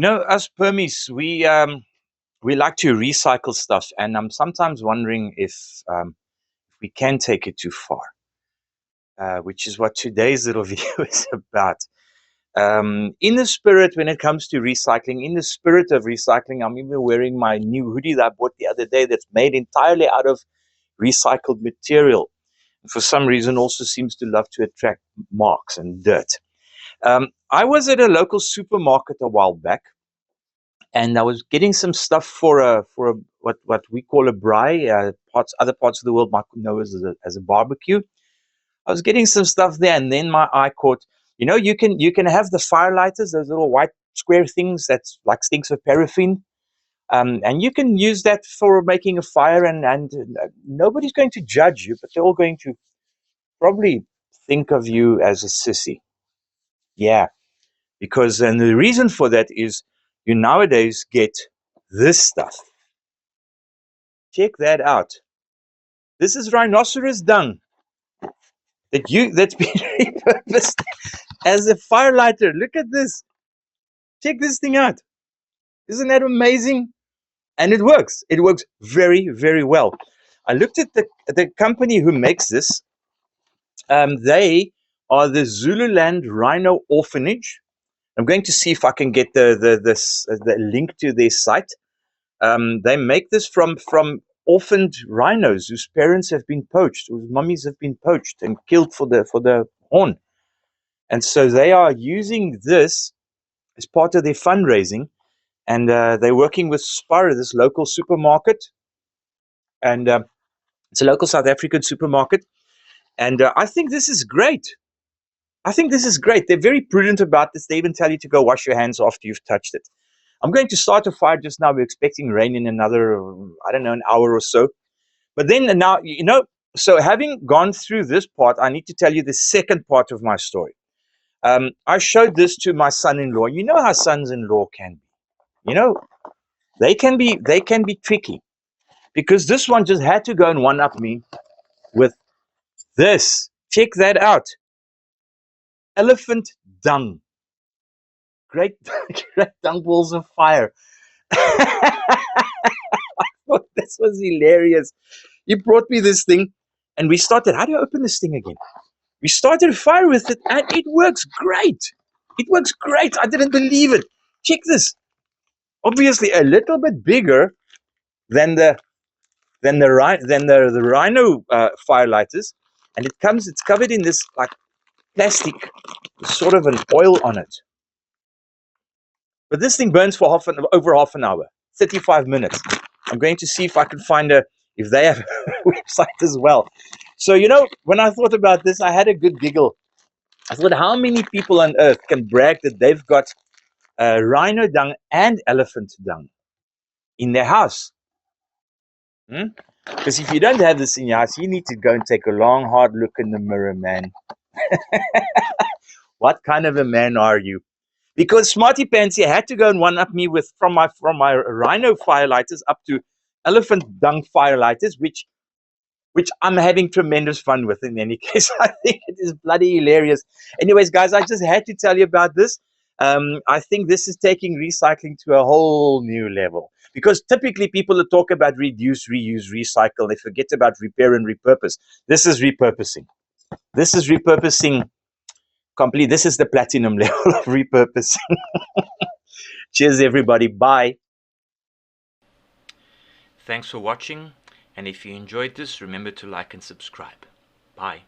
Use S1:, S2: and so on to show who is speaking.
S1: Us permies, we like to recycle stuff, and I'm sometimes wondering if we can take it too far, which is what today's little video is about. In the spirit, when it comes to recycling, in the spirit of recycling, I'm even wearing my new hoodie that I bought the other day that's made entirely out of recycled material. For some reason, also seems to love to attract marks and dirt. I was at a local supermarket a while back, and I was getting some stuff for a what we call a braai. Other parts of the world might know as a barbecue. I was getting some stuff there, and then my eye caught. You can have the fire lighters, those little white square things that's like stinks of paraffin, and you can use that for making a fire, and nobody's going to judge you, but they're all going to probably think of you as a sissy. Yeah, because and the reason for that is you nowadays get this stuff. Check that out. This is rhinoceros dung that's been repurposed as a fire lighter. Look at this. Check this thing out. Isn't that amazing? And it works. It works very, very well. I looked at the company who makes this. They are the Zululand Rhino Orphanage. I'm going to see if I can get the link to their site. They make this from orphaned rhinos whose parents have been poached, whose mummies have been poached and killed for the horn. And so they are using this as part of their fundraising, and they're working with Spar, this local supermarket, and it's a local South African supermarket. And I think this is great. I think this is great. They're very prudent about this. They even tell you to go wash your hands after you've touched it. I'm going to start a fire just now. We're expecting rain in another, I don't know, an hour or so. But then now, so having gone through this part, I need to tell you the second part of my story. I showed this to my son-in-law. You know how sons-in-law can be. They can be tricky, because this one just had to go and one-up me with this. Check that out. Elephant dung. Great, great dung balls of fire. This was hilarious. He brought me this thing, and we started. How do you open this thing again? We started a fire with it, and it works great. It works great. I didn't believe it. Check this. Obviously, a little bit bigger than the Ryno firelighters, and it's covered in this like plastic, sort of an oil on it. But this thing burns for over half an hour, 35 minutes. I'm going to see if I can find if they have a website as well. So, when I thought about this, I had a good giggle. I thought, how many people on earth can brag that they've got rhino dung and elephant dung in their house? Because if you don't have this in your house, you need to go and take a long, hard look in the mirror, man. What kind of a man are you? Because Smarty Pantsy had to go and one-up me with from my rhino firelighters up to elephant dung firelighters, which I'm having tremendous fun with. In any case, I think it is bloody hilarious. Anyways, guys, I just had to tell you about this. I think this is taking recycling to a whole new level, because typically people that talk about reduce, reuse, recycle, they forget about repair and repurpose. This is repurposing. This is repurposing complete. This is the platinum level of repurposing. Cheers, everybody. Bye. Thanks for watching. And if you enjoyed this, remember to like and subscribe. Bye.